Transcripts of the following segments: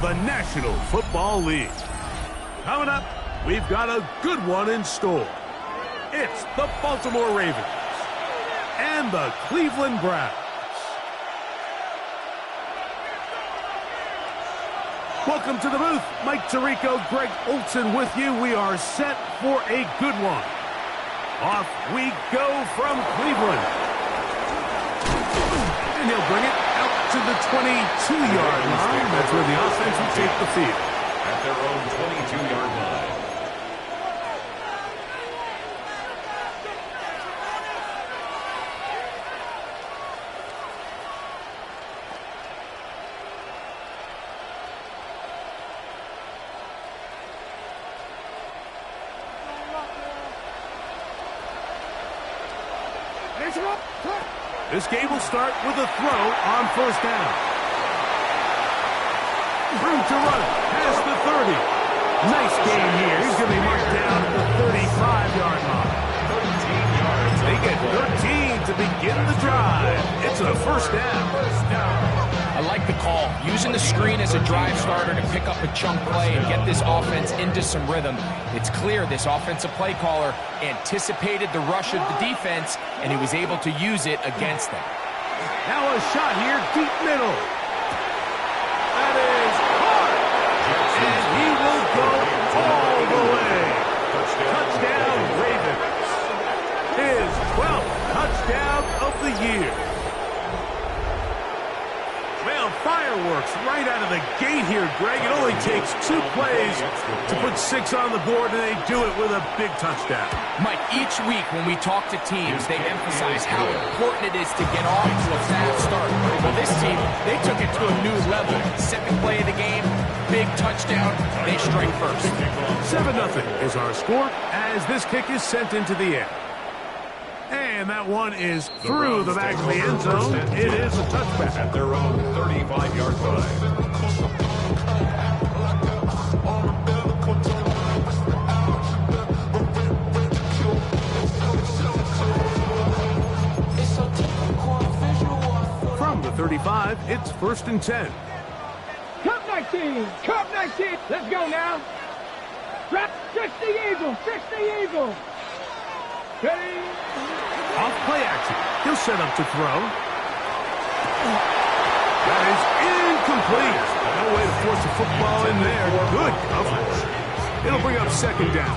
The National Football League. Coming up, we've got a good one in store. It's the Baltimore Ravens and the Cleveland Browns. Welcome to the booth. Mike Tirico, Greg Olsen with you. We are set for a good one. Off we go from Cleveland. And he'll bring it out to the 22-yard line. That's where the offense will take the field. At their own 22-yard line. This game will start with a throw on first down. Room to run past the 30. Nice game here. He's going to be marked down at the 35-yard line. 13 yards. They get 13 to begin the drive. It's a first down. I like the call. Using the screen as a drive starter to pick up a chunk play and get this offense into some rhythm. It's clear this offensive play caller anticipated the rush of the defense, and he was able to use it against them. Now a shot here, deep middle. That is hard. And he will go all the way. Touchdown, Ravens. His 12th touchdown of the year. Well, fireworks right out of the gate here, Greg. It only takes 2 plays to put 6 on the board, and they do it with a big touchdown. Mike, each week when we talk to teams, they emphasize how important it is to get off to a fast start. Well, this team, they took it to a new level. Second play of the game, big touchdown. They strike first. 7-0 is our score as this kick is sent into the air. And that one is through the back of the end zone. It is a touchback. At their own 35-yard line. From the 35, it's 1st and 10. Cup 19! Cup 19! Let's go now! Drop! Fix the eagle! Fix the eagle! Ready? Off play action. He'll set up to throw. That is incomplete. No way to force a football in there. Good coverage. It'll bring up 2nd down.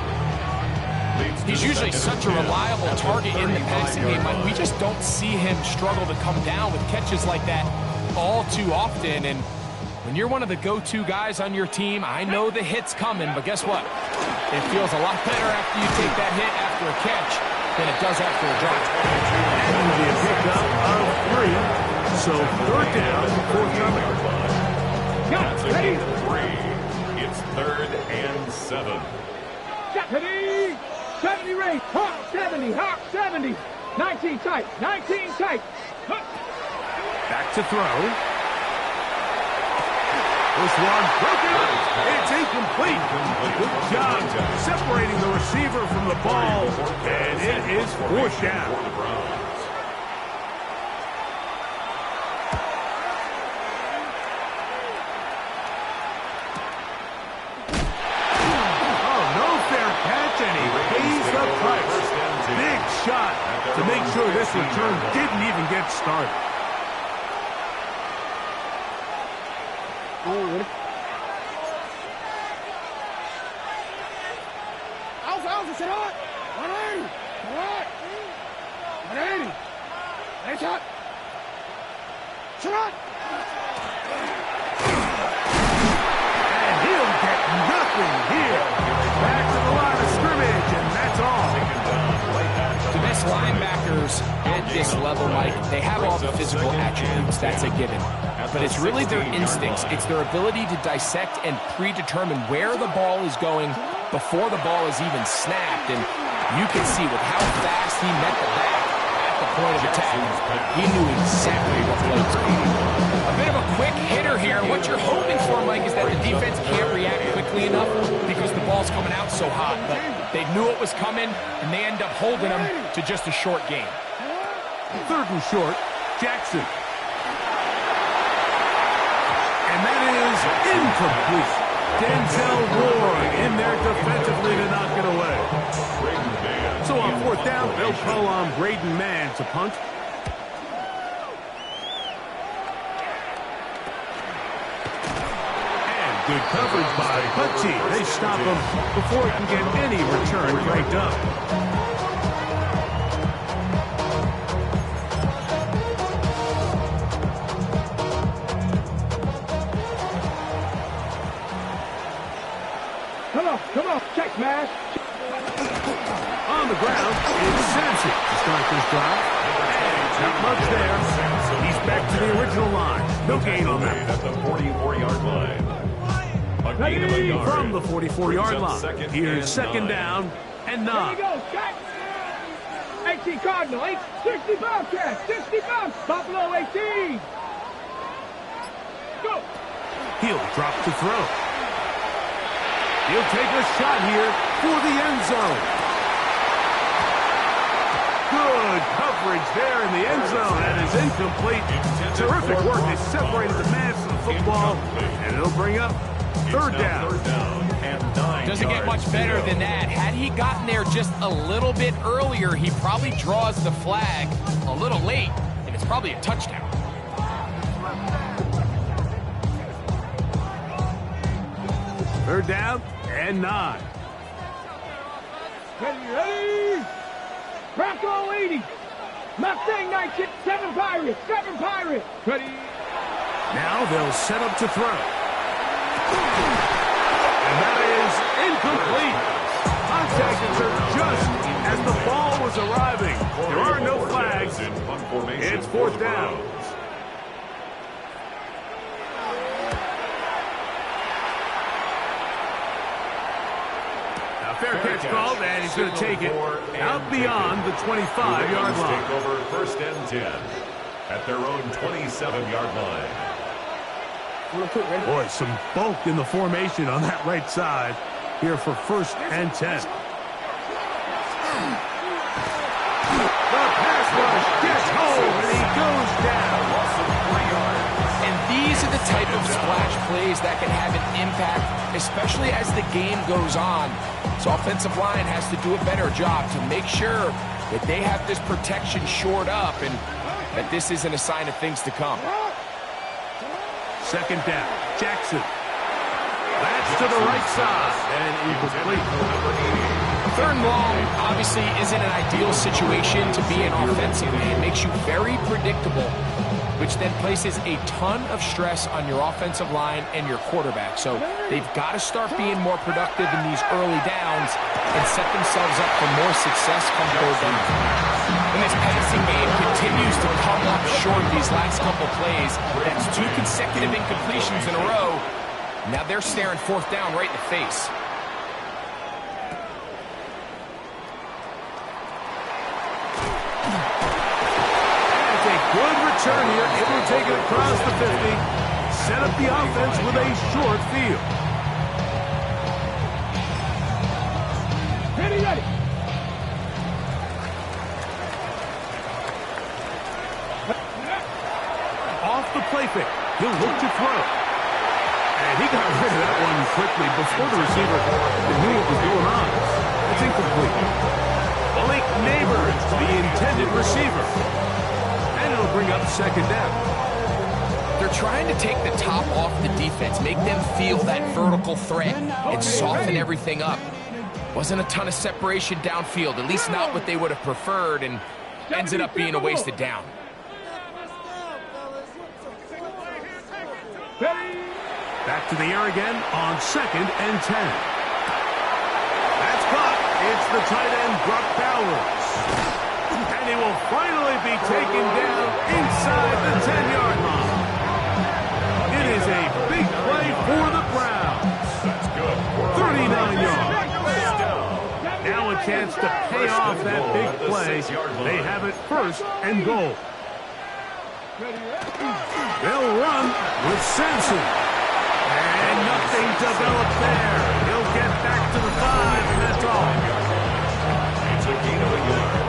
He's usually such a reliable target in the passing game. Like, we just don't see him struggle to come down with catches like that all too often. And when you're one of the go-to guys on your team, I know the hit's coming, but guess what? It feels a lot better after you take that hit after a catch than it does after a drop. And it'll be a pickup of 3. So 3rd down, 4th down. That's a gain of 3. It's 3rd and 7. Deputy! 70 rate! Hawk 70! Hawk 70! 19 tight! 19 tight! Back to throw. This one broken. It's incomplete. Good job separating the receiver from the ball. And it is 4th down. Oh, no fair catch, and he pays the price. Big shot to make sure this return didn't even get started. Alpha, sit on! 180! Alright! 180! Nice shot! Sit on! And he'll get nothing here. Back to the line of scrimmage, and that's all. To miss linebackers at this level, Mike, they have all the physical attributes. That's a given. But it's really their instincts. It's their ability to dissect and predetermine where the ball is going before the ball is even snapped. And you can see with how fast he met the back at the point of attack, he knew exactly what play was coming. A bit of a quick hitter here. What you're hoping for, Mike, is that the defense can't react quickly enough because the ball's coming out so hot. But they knew it was coming, and they end up holding them to just a short game. 3rd and short, Jackson. And that is incomplete. Denzel Ward in there defensively to knock it away. So on fourth down, they'll call on Braden Mann to punt. And good coverage by Hutchie. They stop him before he can get any return breaked up. Come on, check smash. On the ground is Sampson to start this drive. Not much there. He's back to the original line. No gain on that. At the 44-yard line. A gain of a yard. From the 44-yard line. Here's second down and 9. There you go, check. 18 Cardinal, 60 Bobcats, 60 Bobs, Buffalo 18. Go. He'll drop to throw. He'll take a shot here for the end zone. Good coverage there in the end zone. That is incomplete. Terrific work. They separated the man from the football, and it'll bring up third down. And 9 Doesn't get much better than that. Had he gotten there just a little bit earlier, he probably draws the flag a little late, and it's probably a touchdown. Third down and 9. Ready? Bronco 80. Mustang 19, 7 Pirates, 7 Pirates. Ready? Now they'll set up to throw. And that is incomplete. Contact occurred just as the ball was arriving. There are no flags. It's fourth down. Fair catch called, and he's going to take it out beyond the 25-yard line. Take over first and 10 at their own 27-yard line. Boy, some bulk in the formation on that right side here for first and 10. The pass rush gets home, and he goes down. And these are the type of splash plays that can have an impact, especially as the game goes on. So offensive line has to do a better job to make sure that they have this protection shored up and that this isn't a sign of things to come. Second down, Jackson. That's to the right side, and incomplete. Third and long obviously isn't an ideal situation to be in offensively. It makes you very predictable, which then places a ton of stress on your offensive line and your quarterback. So they've got to start being more productive in these early downs and set themselves up for more success come third down. And this passing game continues to come up short these last couple plays. That's 2 consecutive incompletions in a row. Now they're staring fourth down right in the face. Good return here, able to take it across the 50. Set up the offense with a short field. Ready. Off the play fake, he'll look to throw. And he got rid of that one quickly before the receiver knew what was going on. It's incomplete. Blake Neighbors, the intended receiver. And it'll bring up second down. They're trying to take the top off the defense, make them feel that vertical threat, and soften everything up. Wasn't a ton of separation downfield, at least not what they would have preferred, and ends up being a wasted down. Back to the air again on second and 10. That's caught. It's the tight end, Brock Bowers. And he will finally be taken down inside the 10-yard line. It is a big play for the Browns. 39 yards. Now a chance to pay off that big play. They have it first and goal. They'll run with Sampson. And nothing developed there. He'll get back to the 5, and that's all. It's a gain of a yard.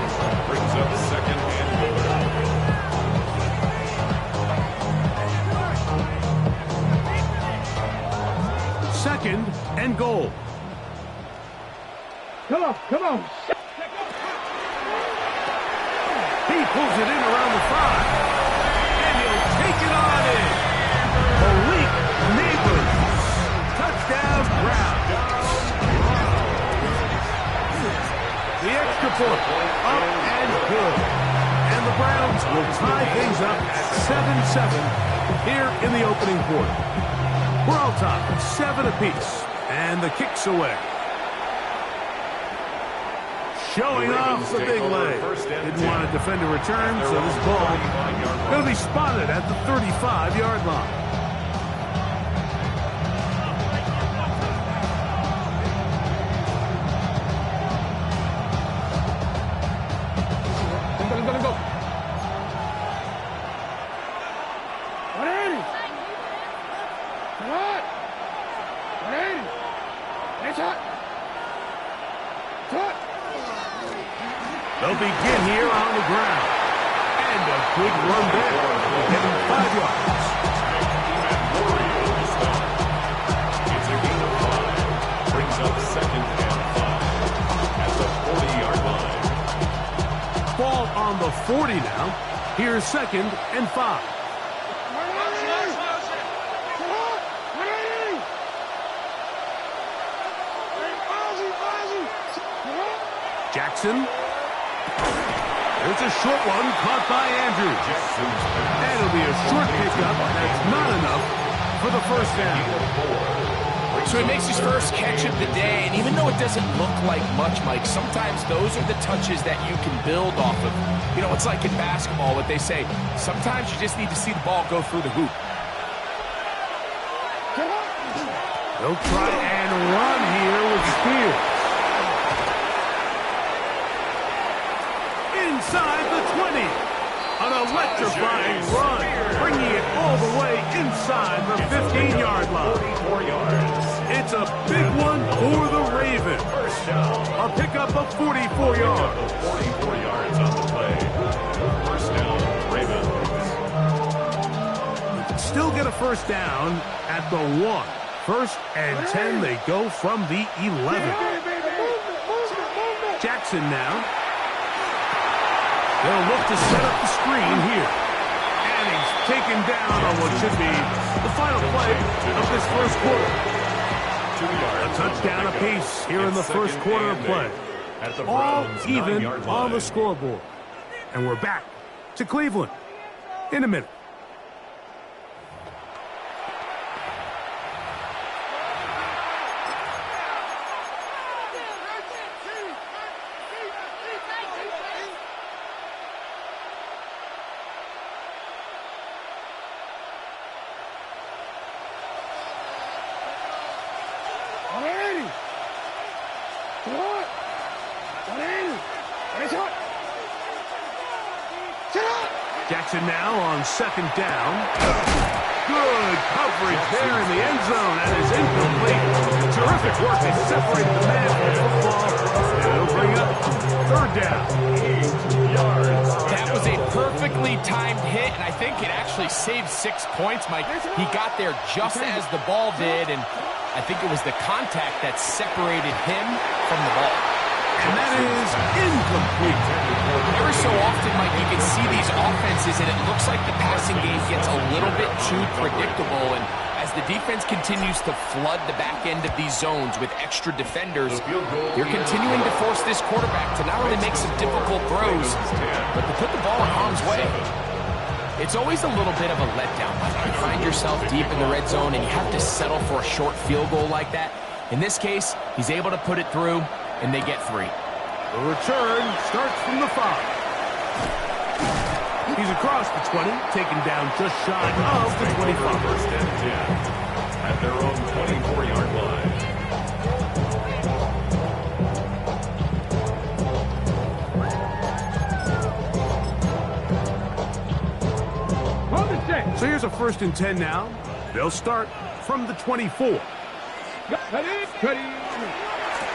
Brings up second and goal. second and goal. Come on, come on. He pulls it in around the 5. And he'll take it on in. Malik Neighbors. Touchdown, Browns. The extra point, up and good. And the Browns will tie things up at 7-7 here in the opening quarter. We're all tied, 7 apiece. And the kick's away. Showing off the big leg. Didn't want to defend a return, so this ball going to be spotted at the 35-yard line. Go. 180. Come on. 180. It's hot. Touch. They'll begin here on the ground. And a good run there. They'll get him 5 yards. It's a gain of 5. Brings up second and 5 at the 40-yard line. Ball on the 40 now. Here's second and 5. Jackson. There's a short one caught by Andrews. And it'll be a short pickup. That's not enough for the first down. So he makes his first catch of the day, and even though it doesn't look like much, Mike, sometimes those are the touches that you can build off of. You know, it's like in basketball, what they say, sometimes you just need to see the ball go through the hoop. They'll try and run here with Spears. Inside the 20. An electrifying run, bringing it all the way inside the 15-yard line. 44 yards. It's a big one for the Ravens. First down. A pickup of 44 yards. 44 yards on the play. First down, Ravens. Still get a first down at the 1. First and 10, they go from the 11. Jackson now. They'll look to set up the screen here. And he's taken down on what should be the final play of this first quarter. 2 yards. A touchdown apiece here in the first quarter of play. At the All Browns' even 9-yard on the line. scoreboard. And we're back to Cleveland in a minute. Jackson now on second down. Good coverage there in the end zone. That is incomplete. Terrific work to separate the man from the football. And it'll bring up third down. 8 yards. That was a perfectly timed hit, and I think it actually saved 6 points, Mike. He got there just as the ball did, and I think it was the contact that separated him from the ball. And that is incomplete. Every so often, Mike, you can see these offenses, and it looks like the passing game gets a little bit too predictable. And as the defense continues to flood the back end of these zones with extra defenders, you're continuing to force this quarterback to not only make some difficult throws, but to put the ball in harm's way. It's always a little bit of a letdown, Mike. You find yourself deep in the red zone, and you have to settle for a short field goal like that. In this case, he's able to put it through, and they get 3. The return starts from the 5. He's across the 20, taken down just shy of the 25. First and 10 at their own 24-yard line. So here's a first and 10 now. They'll start from the 24.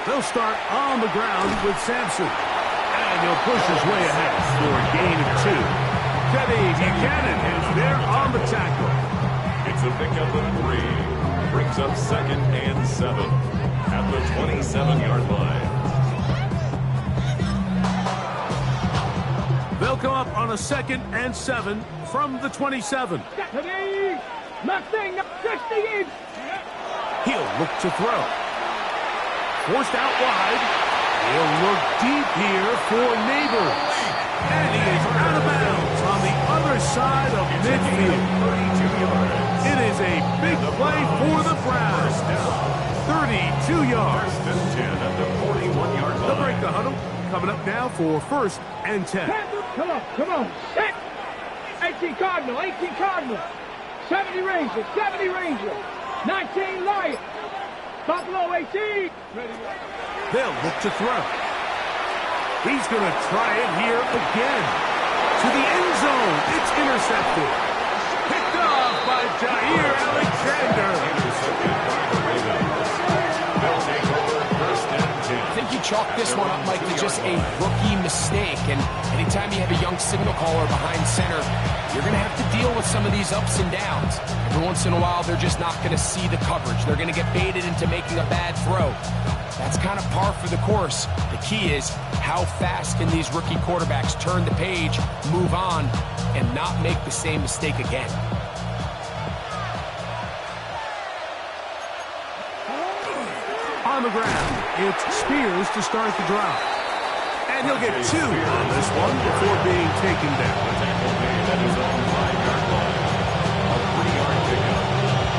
They'll start on the ground with Sampson. And he'll push his way ahead for a gain of 2. Teddy Buchanan is there on the tackle. It's a pickup of 3. Brings up 2nd and 7 at the 27-yard line. They'll come up on a 2nd and 7 from the 27. Mustang, 68. He'll look to throw. Forced out wide. He'll look deep here for Neighbors. And he is out of bounds on the other side of midfield. 32 yards. It is a big play for the Browns. 32 yards. 10 at the 41-yard line. They'll break the huddle. Coming up now for 1st and 10. Come on. 18 Cardinal, 18 Cardinal. 70 Ranger, 19 Lion. Buffalo 18. They'll look to throw. He's going to try it here again. To the end zone. It's intercepted. Picked off by Jair Alexander. Intercepted by the Ravens. They'll take over 1st and 10. I think you chalk this one up, Mike, to just a rookie mistake. And anytime you have a young signal caller behind center, you're going to have to deal with some of these ups and downs. Every once in a while, they're just not going to see the coverage. They're going to get baited into making a bad throw. That's kind of par for the course. The key is how fast can these rookie quarterbacks turn the page, move on, and not make the same mistake again. On the ground, it's Spears to start the drive. And he'll get 2 on this one before being taken down. The tackle made at his own 5-yard line. A 3-yard pickup.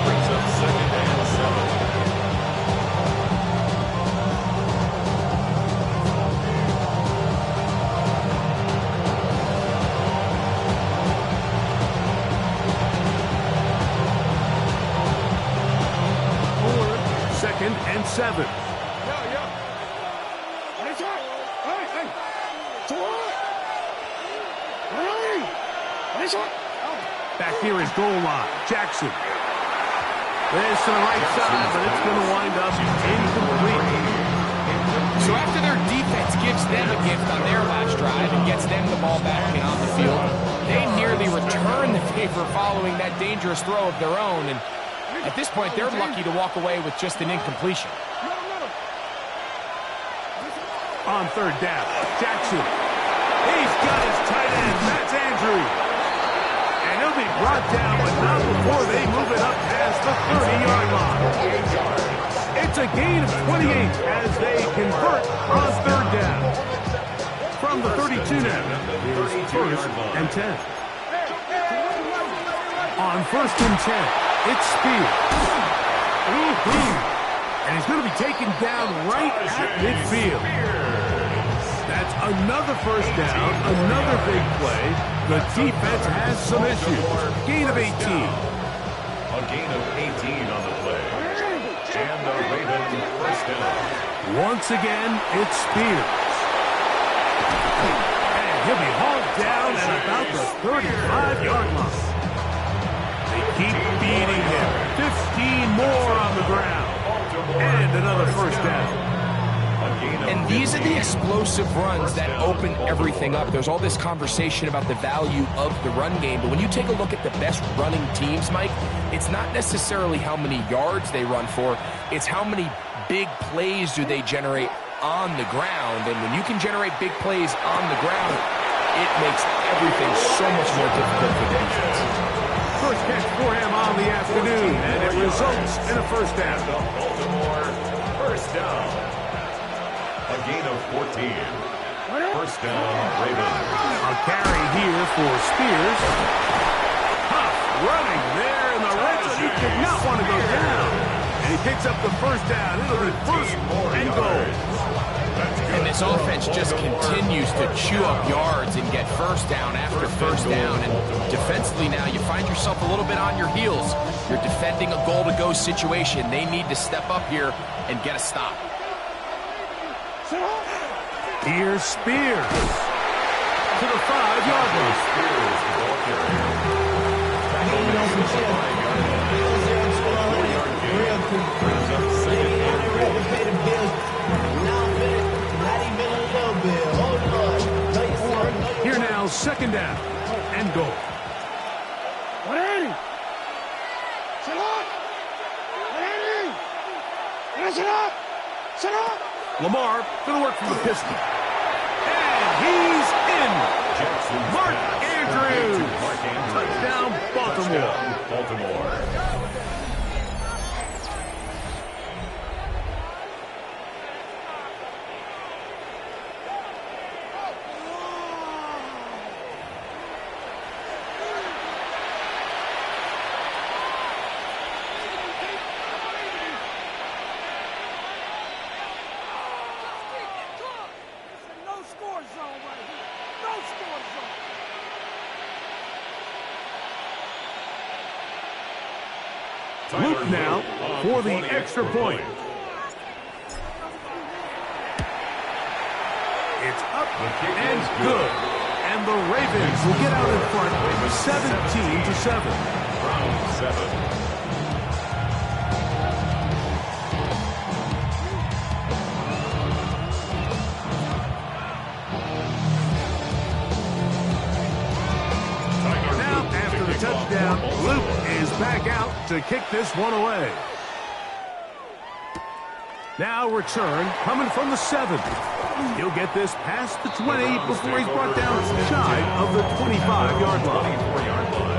Brings up 2nd and 7. And 7. Back near his goal line, Jackson. This to the right side, but it's going to wind up incomplete. So after their defense gives them a gift on their last drive and gets them the ball back and on the field, they nearly return the favor following that dangerous throw of their own. And at this point, they're lucky to walk away with just an incompletion. On 3rd down, Jackson. He's got his tight end. That's Andrews. And he'll be brought down, but not before they move it up past the 30-yard line. It's a gain of 28 as they convert on 3rd down. From the 32 now, here's 1st and 10. On 1st and 10, it's Spears. And he's going to be taken down right at midfield. That's another 1st down, another big play. The defense has some issues. Gain of 18. A gain of 18 on the play. And the Ravens 1st down. Once again, it's Spears. And he'll be hauled down at about the 35-yard line. They keep beating him. 15 more on the ground. And another 1st down. And these are the explosive runs that open everything up. There's all this conversation about the value of the run game, but when you take a look at the best running teams, Mike, it's not necessarily how many yards they run for, it's how many big plays do they generate on the ground. And when you can generate big plays on the ground, it makes everything so much more difficult for the defense. First catch for him on the afternoon, and it results in a 1st down. Baltimore 1st down. A gain of 14. 1st down, Ravens. A carry here for Spears. Huff running there in the red zone. He did not want to go down. And he picks up the 1st down. It'll be 1st and goal. And this offense just continues to chew up yards and get 1st down after 1st down. And defensively now, you find yourself a little bit on your heels. You're defending a goal-to-go situation. They need to step up here and get a stop. Here's Spears to the 5-yard line. Spears, the ball carrier. Brings up 2nd and 3. Here now, 2nd down and goal. Lamar going to work from the pistol. And he's in. Mark Andrews. Touchdown, Baltimore. Luke now for the extra point. It's up and good. And the Ravens will get out in front 17-7. Round 7. Touchdown. Luke is back out to kick this one away. Now return coming from the 7. He'll get this past the 20 before he's brought down shy of the 25-yard line. 24-yard line.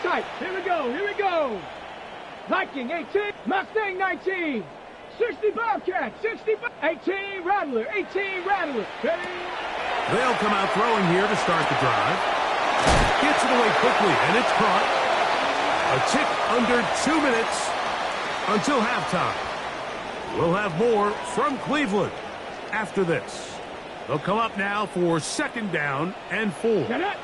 Tight. Here we go. Viking 18, Mustang 19, 60 Bobcat, 60, 18 Rattler, Ready? They'll come out throwing here to start the drive. Gets it away quickly, and it's caught. A tick under 2 minutes until halftime. We'll have more from Cleveland after this. They'll come up now for 2nd down and 4. Get it?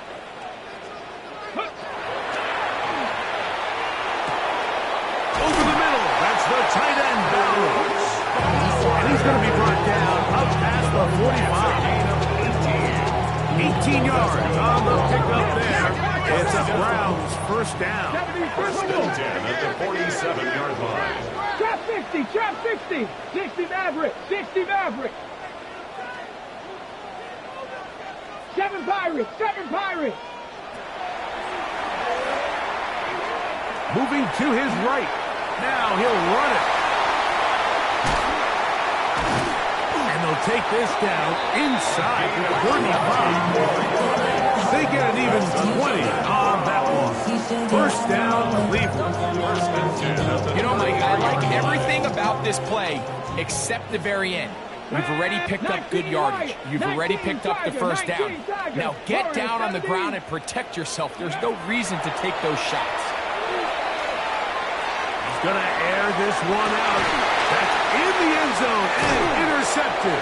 Over the middle, that's the tight end, Bowers. And he's going to be brought down up past the 45. 18 yards on the pickup there. It's a Browns 1st down. 10 at the 47-yard line. Trap 60. 60 Maverick. 7 Pirates. Moving to his right. Now he'll run it. And they'll take this down inside the 35. They get an even 20 on that one. 1st down, Cleveland. You know, Mike, I like everything about this play except the very end. You've already picked up good yardage. You've already picked up the 1st down. Now get down on the ground and protect yourself. There's no reason to take those shots. Going to air this one out. That's in the end zone and intercepted.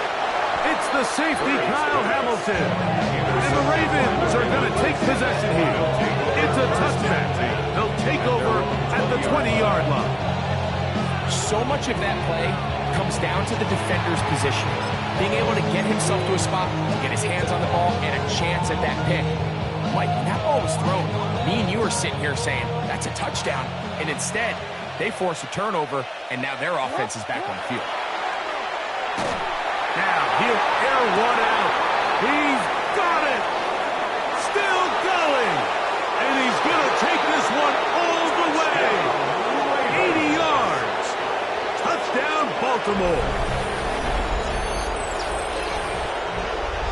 It's the safety, Kyle Hamilton. And the Ravens are going to take possession here. It's a touchback. They'll take over at the 20-yard line. So much of that play comes down to the defender's position. Being able to get himself to a spot, get his hands on the ball, and a chance at that pick. Mike, when that ball was thrown, me and you were sitting here saying, that's a touchdown. And instead, they force a turnover, and now their offense is back on the field. Now he'll air one out. He's got it. Still going. And he's going to take this one all the way. 80 yards. Touchdown, Baltimore.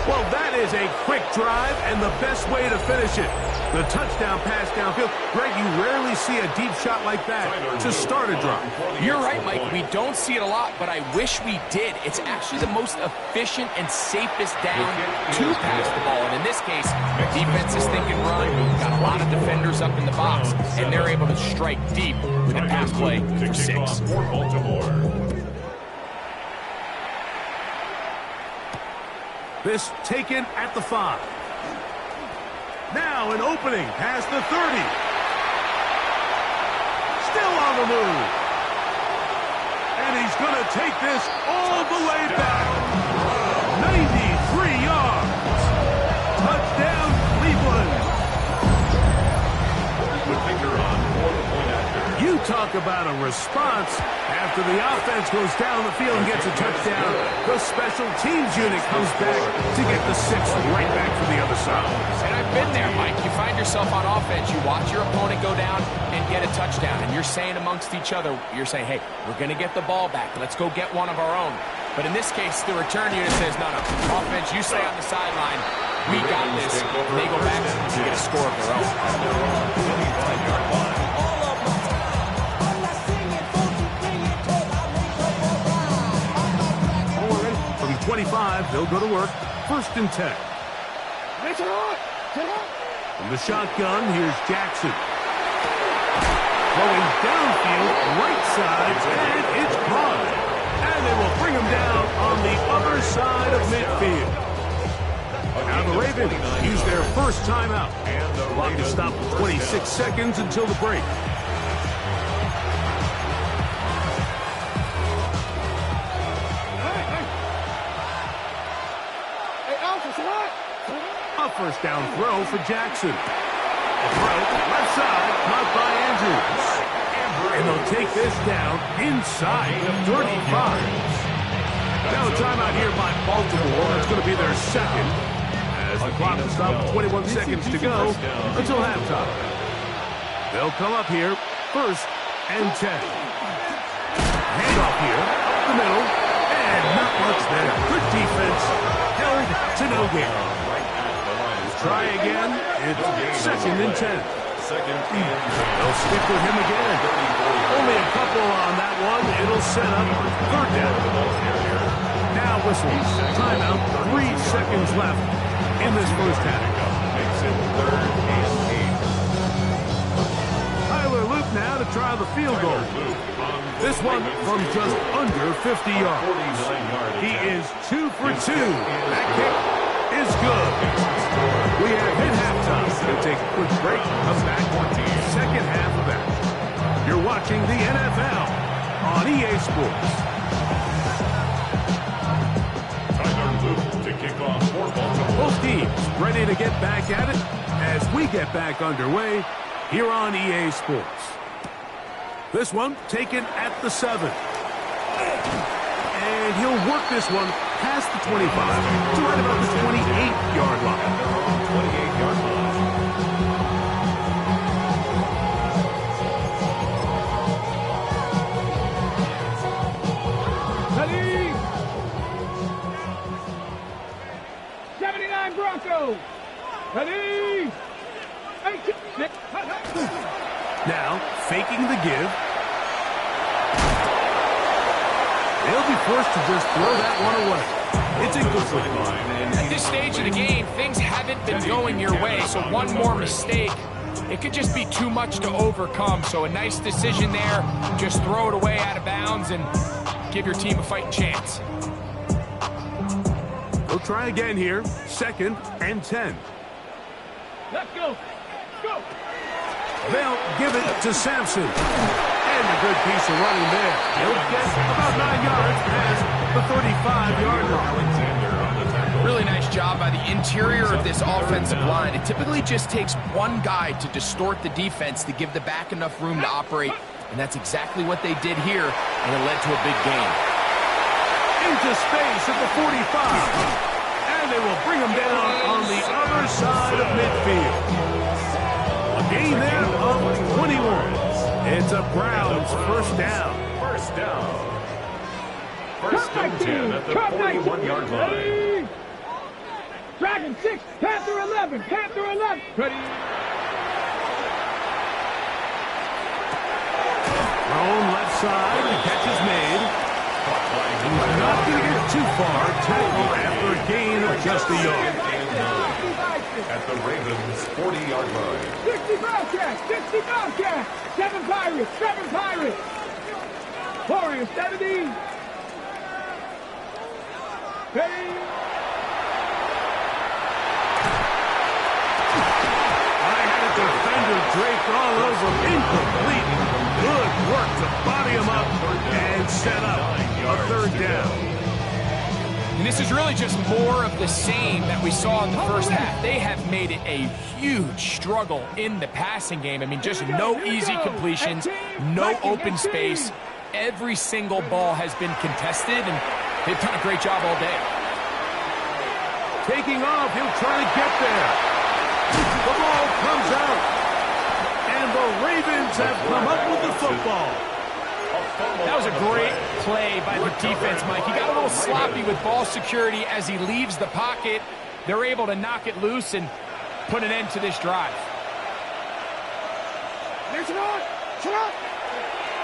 Well, that is a quick drive and the best way to finish it. The touchdown pass downfield. Greg, you rarely see a deep shot like that to start a drive. You're right, Mike. We don't see it a lot, but I wish we did. It's actually the most efficient and safest down to pass the ball. And in this case, the defense is thinking run. Got a lot of defenders up in the box, and they're able to strike deep with a pass play for 6. This taken at the 5. Now an opening past the 30. Still on the move. And he's going to take this all the way back. 93 yards. Touchdown, Cleveland. talk about a response. After the offense goes down the field and gets a touchdown, the special teams unit comes back to get the sixth right back for the other side. And I've been there, Mike. You find yourself on offense, you watch your opponent go down and get a touchdown, and you're saying amongst each other, you're saying, hey, we're going to get the ball back. Let's go get one of our own. But in this case, the return unit says, no, offense, you stay on the sideline. We got this. And they go back and get a score of their own. From 25, they'll go to work. 1st and 10. From the shotgun, here's Jackson. Going downfield, right side, and it's caught. And they will bring him down on the other side of midfield. Now the Ravens use their first timeout. The clock is stopped for 26 seconds until the break. A first down throw for Jackson. A throw left side, caught by Andrews. And they'll take this down inside the 35. Now a timeout here by Baltimore. That's going to be their second. As the clock is stopped, 21 seconds to go until halftime. They'll come up here, 1st and 10. Handoff here, up the middle, and not much there. Good defense, held to no gain. Try again, it's 2nd and 10. They'll stick with him again. Only a couple on that one. It'll set up 3rd down. Now whistles. Timeout. 3 seconds left in this first half. Makes it 3rd and 8. Tyler Luke now to try the field goal. This one from just under 50 yards. He is 2 for 2. That kick is good. We have hit halftime. We'll take a quick break. Come back on the second half of action. You're watching the NFL on EA Sports. Tyler Luke to kick off for Baltimore. Both teams ready to get back at it as we get back underway here on EA Sports. This one taken at the 7. And he'll work this one past the 25 to right about the 28-yard line. 28-yard line. Ready? 79 Broncos. Ready? 18. Now, faking the give. They'll be forced to just throw that one away. It's incomplete. At this stage of the game, things haven't been going your way, so one more mistake, it could just be too much to overcome. So a nice decision there. Just throw it away out of bounds and give your team a fighting chance. They'll try again here. 2nd and 10. Let's go. Go. They'll give it to Sampson. And a good piece of running there. He'll get about 9 yards past the 35-yard line. Really nice job by the interior of this offensive line. It typically just takes one guy to distort the defense to give the back enough room to operate, and that's exactly what they did here, and it led to a big gain. Into space at the 45. And they will bring him down on the other side of midfield. A gain there of 21. It's a Browns first down. First down. 1st and 10 at the 41-yard line. Dragon 6, Panther 11, Panther 11. Ready? Thrown left side, the catch is made. Not going to get too far. Tackle after a gain of just a yard. At the Ravens' 40-yard line. 60 Bobcats, 60 Bobcats. 7 Pirates, 7 Pirates. Warriors 70. Ready? Defender draped all over, incomplete. Good work to body him up and set up a 3rd down. And this is really just more of the same that we saw in the first half. They have made it a huge struggle in the passing game. I mean, just no easy completions, no open space. Every single ball has been contested, and they've done a great job all day. Taking off, he'll try to get there. The ball comes out, and the Ravens have come up with the football. That was a great play by the defense, Mike. He got a little sloppy with ball security as he leaves the pocket. They're able to knock it loose and put an end to this drive.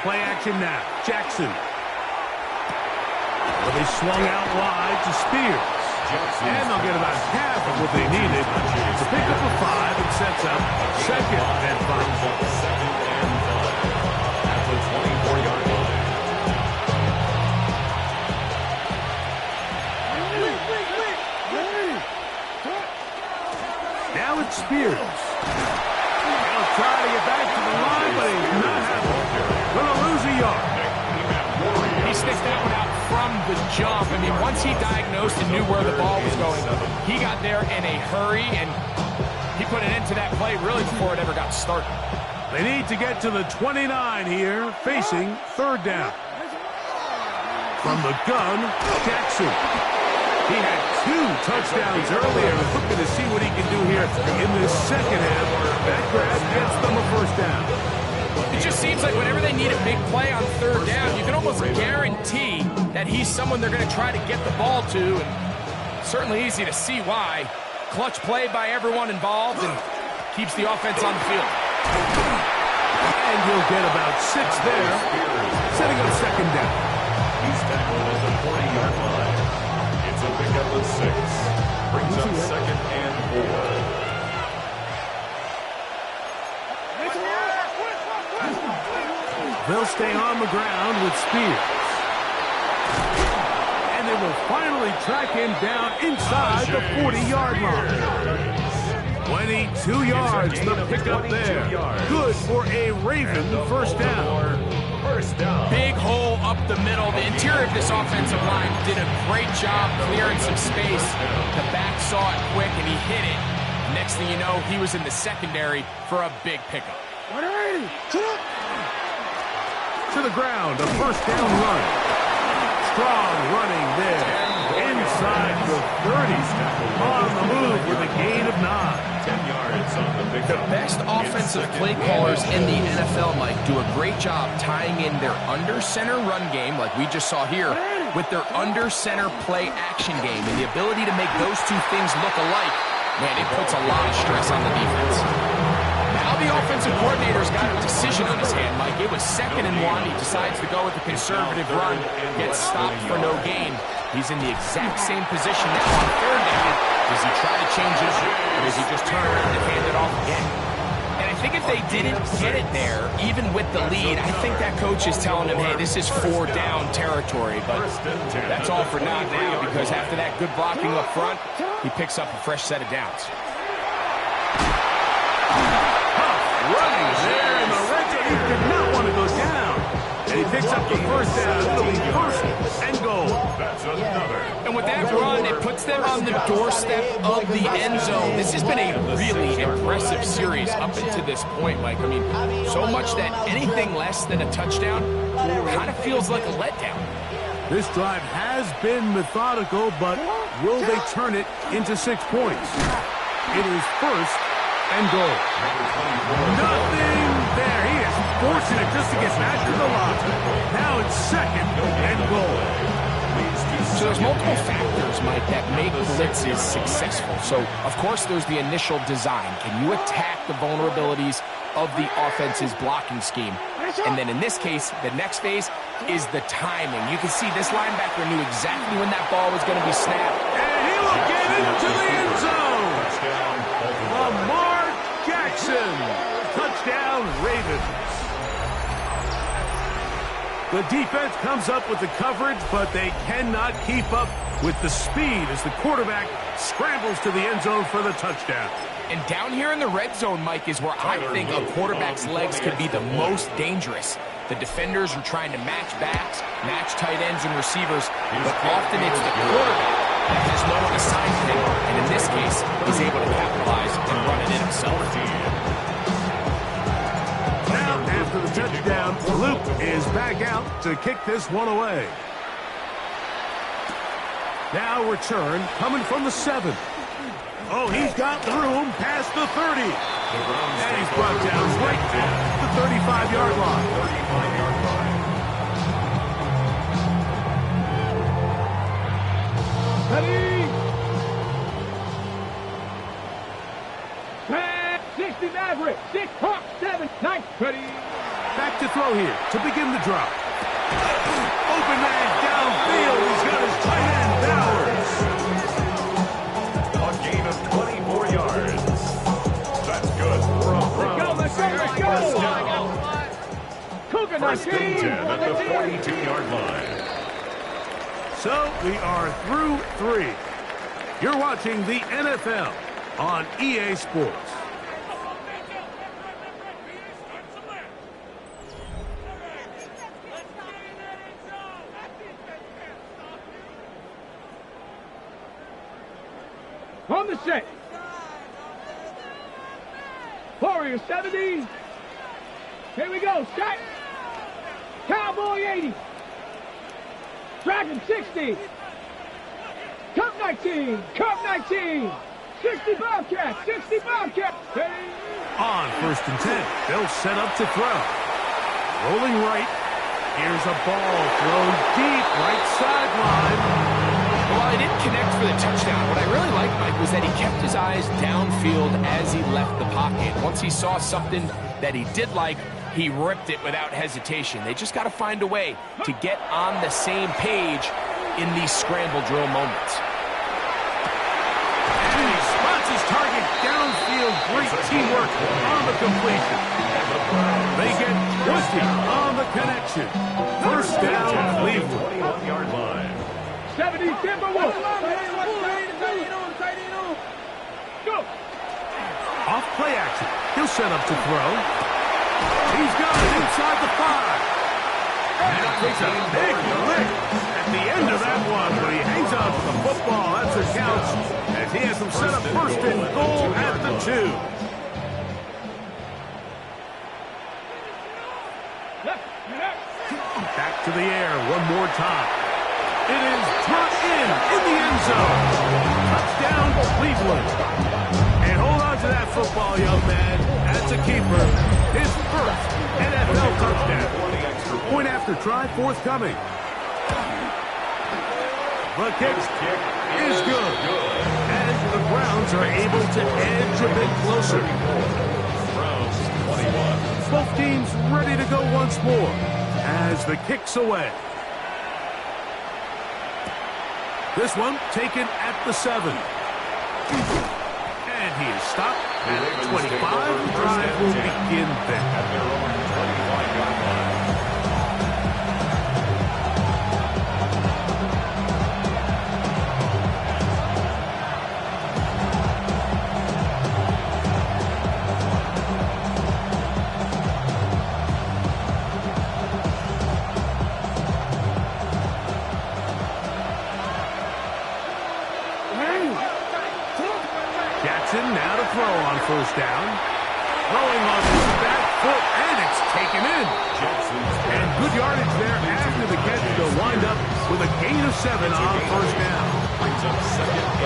Play action now. Jackson. Well, they swung out wide to Spears. And they'll get about half of what they needed to pick up a 5 and sets up second and 5. Second and 5 at the 24-yard line. Now it's Spears. He'll try to get back to the line, but he's not having it. Gonna lose a yard. He sniffed that one out from the jump. I mean, once he diagnosed and knew where the ball was going, he got there in a hurry, and he put an end to that play really before it ever got started. They need to get to the 29 here, facing third down. From the gun, Jackson. He had 2 touchdowns earlier. He's looking to see what he can do here in this second half. That grab gets them a first down. It just seems like whenever they need a big play on third down, you can almost guarantee that he's someone they're going to try to get the ball to, and certainly easy to see why. Clutch play by everyone involved and keeps the offense on the field. And he'll get about 6 there, setting up second down. He's tackled at the 40-yard line. It's a pickup of 6. Brings up second and 4. They'll stay on the ground with Spears. And they will finally track him down inside the 40-yard line. 22 yards, the pickup there. Good for a Raven first down. Big hole up the middle. The interior of this offensive line did a great job clearing some space. The back saw it quick, and he hit it. Next thing you know, he was in the secondary for a big pickup. To the ground, a first down run. Strong running there. Inside the 30s. On the move with a gain of 9. 10 yards on the pickup. The best offensive play callers in the NFL, Mike, do a great job tying in their under-center run game, like we just saw here, with their under-center play action game. And the ability to make those two things look alike, man, it puts a lot of stress on the defense. Now the offensive coordinator's got a decision on his hand, Mike. It was 2nd and 1. He decides to go with the conservative run, gets stopped for no gain. He's in the exact same position now on third down. Does he try to change it, or does he just turn around and hand it off again? And I think if they didn't get it there, even with the lead, I think that coach is telling him, hey, this is 4 down territory. But that's all for naught now, because after that good blocking up front, he picks up a fresh set of downs. Running there in the red zone. He did not want to go down. And he picks up the first down. It'll be first and goal. That's another. And with that run, it puts them on the doorstep of the end zone. This has been a really impressive series up until this point, Mike. I mean, so much that anything less than a touchdown kind of feels like a letdown. This drive has been methodical, but will they turn it into 6 points? It is first and goal. Nothing there. He is fortunate just to get back to the line. Now it's second and goal. So there's multiple factors, Mike, that make blitzes successful. So, of course, there's the initial design. Can you attack the vulnerabilities of the offense's blocking scheme? And then in this case, the next phase is the timing. You can see this linebacker knew exactly when that ball was going to be snapped. And he will get into the end zone. Lamar Jackson. Touchdown, Ravens. The defense comes up with the coverage, but they cannot keep up with the speed as the quarterback scrambles to the end zone for the touchdown. And down here in the red zone, Mike, is where I think a quarterback's legs could be the most dangerous. The defenders are trying to match backs, match tight ends and receivers, but often it's the quarterback that has no one assigned to him, and in this case, he's able to capitalize and run it in himself. Now, after the touchdown, Luke is back out to kick this one away. Now return coming from the 7. Oh, he's got room past the 30. And he's brought down right at the 35-yard line. 35-yard line. Ready? 60 Maverick, 6 Hawk, 7, 9, ready. Back to throw here to begin the drop. Open man downfield. He's got his tight end, Bowers. A gain of 24 yards. That's good for a Browns. Let's go. First down. Cougar First and 19. 10 at the 42-yard line. So we are through 3. You're watching the NFL on EA Sports. On the set. Warrior 70. Here we go. Set. Cowboy 80. Dragon 60. Cup 19. Cup 19. 60 Bobcat. 60 Bobcat. Ready. On first and 10, they'll set up to throw. Rolling right. Here's a ball thrown deep right sideline. Well, he didn't connect for the touchdown. What I really liked, Mike, was that he kept his eyes downfield as he left the pocket. Once he saw something that he did like, he ripped it without hesitation. They just got to find a way to get on the same page in these scramble drill moments. And he spots his target downfield. Great teamwork on the completion. They get 20 on the connection. First down, Cleveland. 21-yard line. 70 Timberwolves. Go. Off play action. He'll set up to throw. He's got it inside the 5. And takes a big lick at the end of that one, but he hangs on to the football. That's what counts as he has him set up first and goal at the 2. Back to the air one more time. It is brought in the end zone. Touchdown, Cleveland. And hold on to that football, young man. That's a keeper. His first NFL touchdown. Point after try forthcoming. The kick is good. And the Browns are able to edge a bit closer. Browns 21. Both teams ready to go once more as the kick's away. This one taken at the 7. And he is stopped at 25. The drive will begin then. At their own 25-yard line. Jackson now to throw on first down. Throwing on his back foot, and it's taken in. And good yardage there after the catch to wind up with a gain of 7 on first down.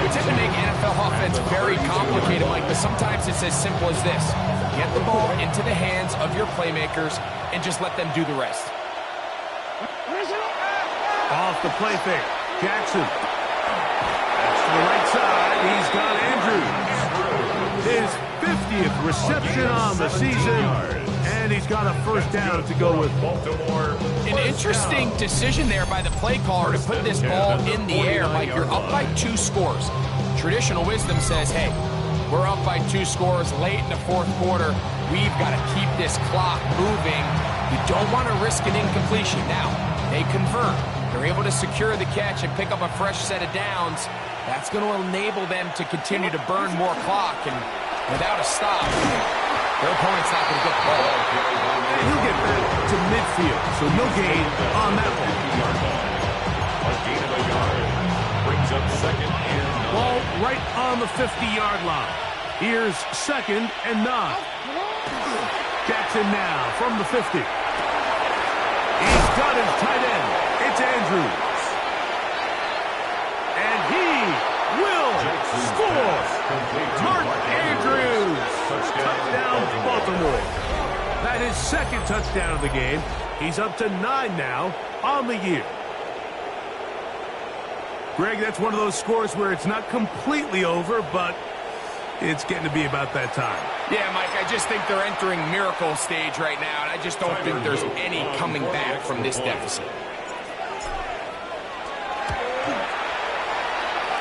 We tend to make NFL offense very complicated, Mike, but sometimes it's as simple as this. Get the ball into the hands of your playmakers and just let them do the rest. Off the play fake. Jackson. That's to the right side. He's got Andrews. His 50th reception on the season. And he's got a first down to go with Baltimore. An interesting decision there by the play caller to put this ball in the air. Mike, you're up by 2 scores. Traditional wisdom says, hey, we're up by 2 scores late in the 4th quarter. We've got to keep this clock moving You don't want to risk an incompletion. Now, they convert. They're able to secure the catch and pick up a fresh set of downs. That's going to enable them to continue to burn more clock, and without a stop, their opponent's not going to get the ball. And he'll get back to midfield, so no gain on that one. A gain of a yard. Brings up second and 9. Ball right on the 50-yard line. Here's second and 9. Jackson now from the 50. He's got his tight end. It's Andrews. And he will score. Mark Andrews. Touchdown, Baltimore. That is second touchdown of the game. He's up to 9 now on the year. Greg, that's one of those scores where it's not completely over, but it's getting to be about that time. Yeah, Mike, I just think they're entering miracle stage right now, and I just don't think there's any coming back from this deficit.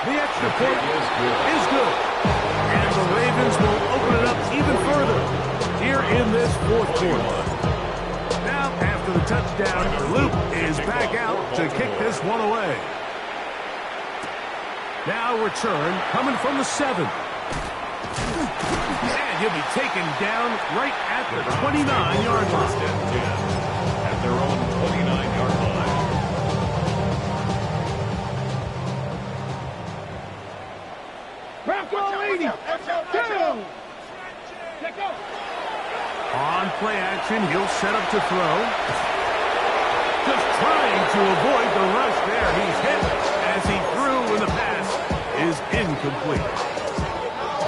The extra point is good. And the Ravens will open it up even further here in this fourth quarter. Now, after the touchdown, Luke is back out to kick this one away. Now return coming from the 7. And he'll be taken down right at the 29-yard line. At their own 29-yard line. Bronco 80. 2. Check out. On play action, he'll set up to throw. Just trying to avoid the rush there. He's hit as he threw when the pass is incomplete.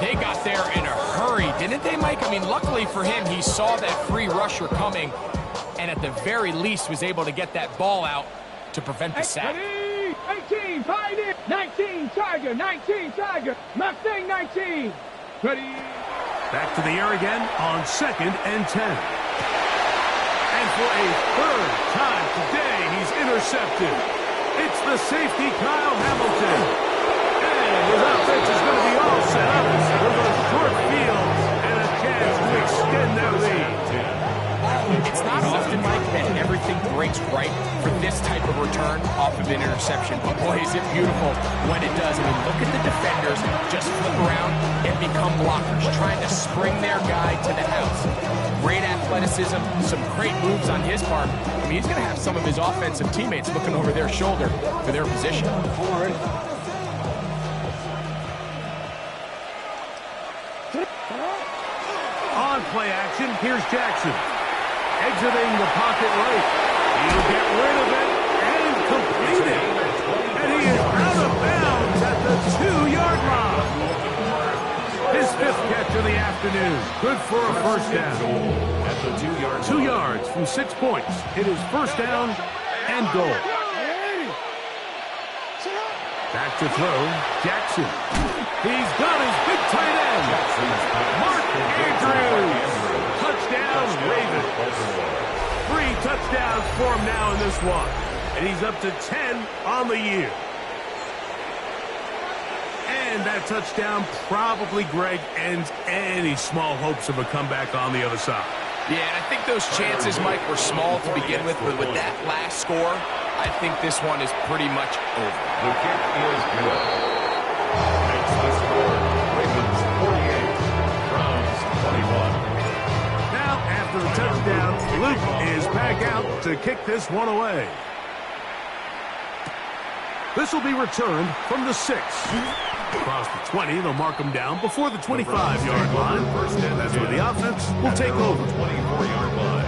They got there in a hurry, didn't they, Mike? I mean, luckily for him, he saw that free rusher coming, and at the very least was able to get that ball out to prevent the sack. 18, Pioneer. 19, Tiger. 19, Tiger. Mustang 19. Ready. Back to the air again on second and 10. And for a third time today, he's intercepted. It's the safety, Kyle Hamilton. And his offense is going to be all set up with a short field and a chance to extend their lead. It's not often, Mike, that everything breaks right for this type of return off of an interception. But boy, is it beautiful when it does. I mean, look at the defenders just flip around and become blockers, trying to spring their guy to the house. Great athleticism, some great moves on his part. I mean, he's going to have some of his offensive teammates looking over their shoulder for their position. On play action, here's Jackson. Exiting the pocket right. He'll get rid of it and complete it. And he is out of bounds at the 2-yard line. His 5th catch of the afternoon. Good for a first down. At the 2-yard 2 yards from 6 points. It is first down and goal. Back to throw, Jackson. He's got his big tight end. Mark Andrews. Touchdown, Ravens. 3 touchdowns for him now in this one. And he's up to 10 on the year. And that touchdown probably, Greg, ends any small hopes of a comeback on the other side. Yeah, and I think those chances, Mike, were small to begin with, but with that last score, I think this one is pretty much over. The kick is good. Makes the score. Ravens 48. Browns 21. Now, after the touchdown, Luke is back out to kick this one away. This will be returned from the 6. Across the 20, they'll mark him down before the 25-yard line. And that's where the offense will take over. 24-yard line.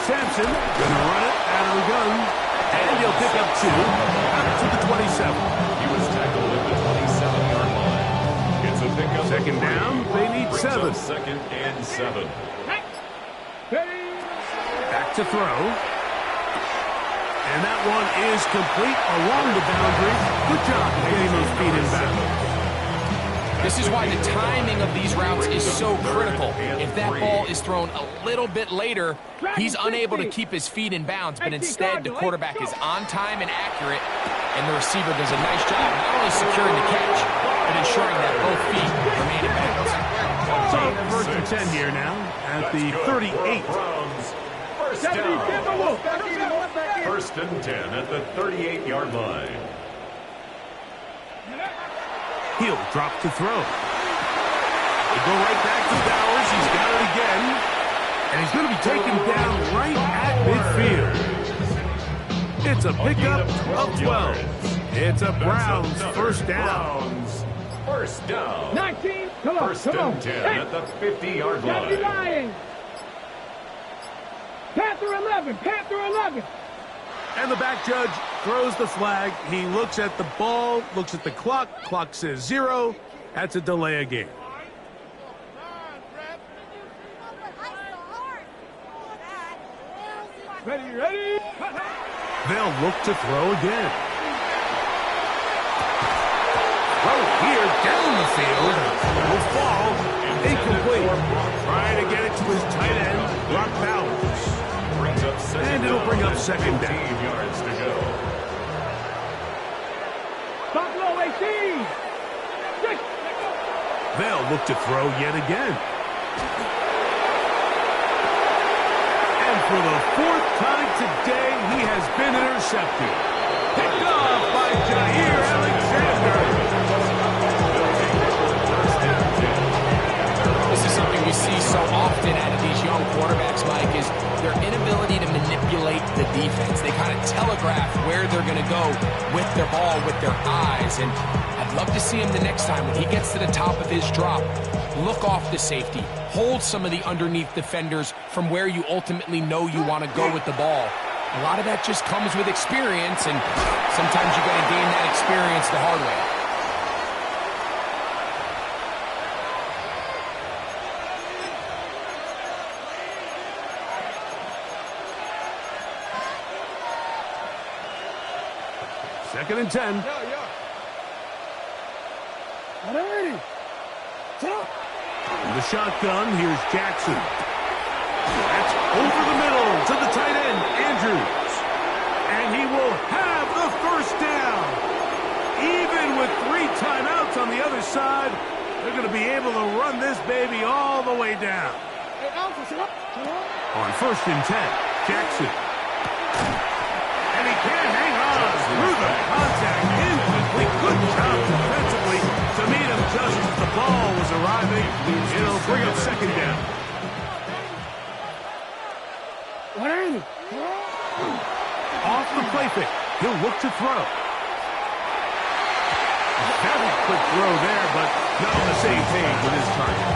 Sampson gonna run it out of the gun, and he'll pick up 2 out to the 27. He was tackled at the 27-yard line. It's a pickup. Second down, they need 7. Second and 7. Back to throw. And that one is complete along the boundary. Good job getting those feet in bounds. This is why the timing of these routes is so critical. If that ball is thrown a little bit later, he's unable to keep his feet in bounds, but instead the quarterback is on time and accurate, and the receiver does a nice job not only securing the catch, but ensuring that both feet remain in bounds. So, first and 10 here now at the 38. First down. First and 10 at the 38-yard line. He'll drop to throw. They go right back to Bowers. He's got it again. And he's going to be taken down right at midfield. It's a pickup of 12. It's a Browns first down. First down. 19. Come on, First and 10 at the 50-yard line. Panther 11. Panther 11. And the back judge throws the flag. He looks at the ball, looks at the clock. Clock says 0. That's a delay of game. Ready. They'll look to throw again. Throw here down the field. Will fall. Incomplete. Trying to get it to his tight end, Brock Bowers. And it'll bring up second down. Yards to go. Buffalo 18. 6. They'll look to throw yet again. And for the 4th time today, he has been intercepted. Picked off by Jair Alexander. This is something we see so often out of these young quarterbacks, Mike, is their inability to manipulate the defense. They kind of telegraph where they're going to go with their ball, with their eyes. And I'd love to see him the next time when he gets to the top of his drop. Look off the safety. Hold some of the underneath defenders from where you ultimately know you want to go with the ball. A lot of that just comes with experience, and sometimes you got to gain that experience the hard way. Second and 10. In the shotgun, here's Jackson. That's over the middle to the tight end, Andrews. And he will have the first down. Even with 3 timeouts on the other side, they're going to be able to run this baby all the way down. On first and 10, Jackson. And he can't hang on through the contact. Incomplete. Good job defensively to meet him just as the ball was arriving. It'll bring up second down. Off the play fake. He'll look to throw. A very quick throw there, but not on the same page with his target.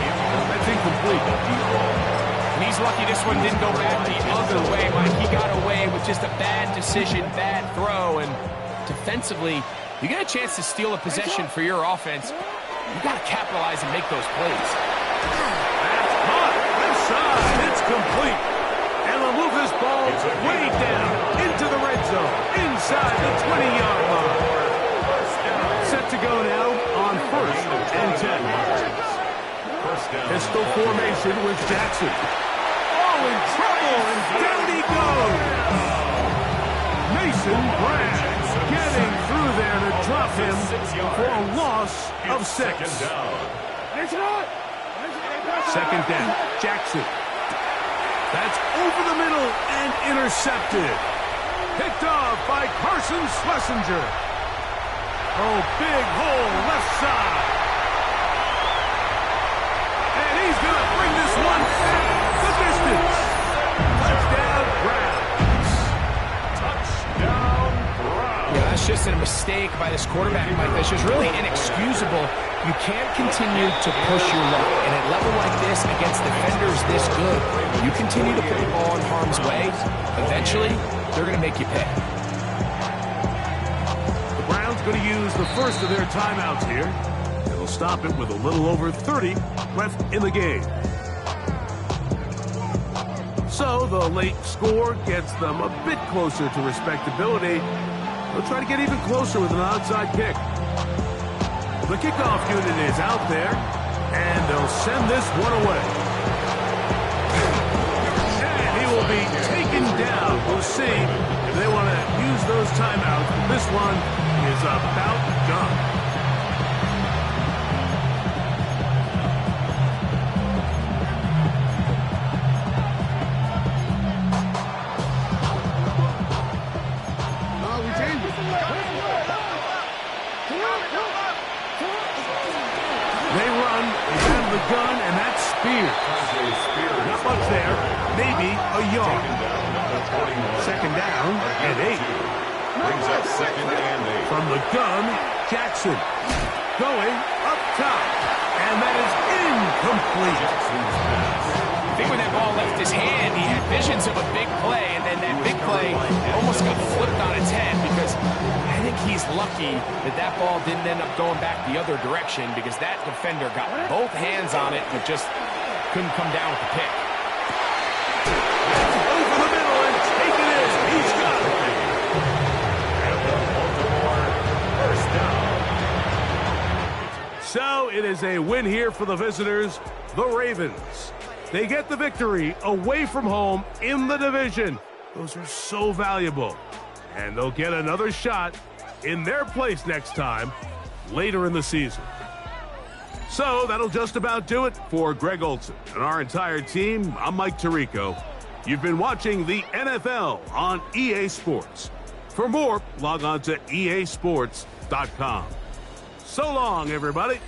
That's incomplete. And he's lucky this one didn't go back the other way, Mike. He got away with just a bad decision, bad throw, and defensively, you get a chance to steal a possession for your offense. You got to capitalize and make those plays. That's caught. Left side. It's complete. And they'll move this ball way down into the red zone, inside the 20-yard line. Set to go now on first and 10. Pistol formation with Jackson. Oh, in trouble, and down he goes. Mason Bragg getting through there to drop him for a loss of 6. Second down, Jackson. That's over the middle and intercepted. Picked off by Carson Schlesinger. Oh, big hole left side. And he's going to bring this one back the distance. Touchdown, Browns. Touchdown, Browns. Yeah, that's just a mistake by this quarterback, Mike. That's just really inexcusable. You can't continue to push your luck. And at a level like this, against defenders this good, you continue to put the ball in harm's way, eventually, they're going to make you pay. The Browns going to use the first of their timeouts here. It'll stop it with a little over 30 left in the game. So the late score gets them a bit closer to respectability. They'll try to get even closer with an onside kick. The kickoff unit is out there, and they'll send this one away. And he will be taken down. We'll see if they want to use those timeouts. This one is about done. They run, they have the gun, and that's Spears. Not much there, maybe a yard. Second down and 8. Brings up second and 8. From the gun, Jackson. Going up top, and that is incomplete. I think when that ball left his hand, he had visions of a big play, and then that big play almost got flipped on its head because I think he's lucky that that ball didn't end up going back the other direction because that defender got both hands on it but just couldn't come down with the pick. Over the middle and take it in. He's got it. And the Baltimore first down. So it is a win here for the visitors, the Ravens. They get the victory away from home in the division. Those are so valuable. And they'll get another shot in their place next time later in the season. So that'll just about do it for Greg Olsen and our entire team. I'm Mike Tirico. You've been watching the NFL on EA Sports. For more, log on to easports.com. So long, everybody.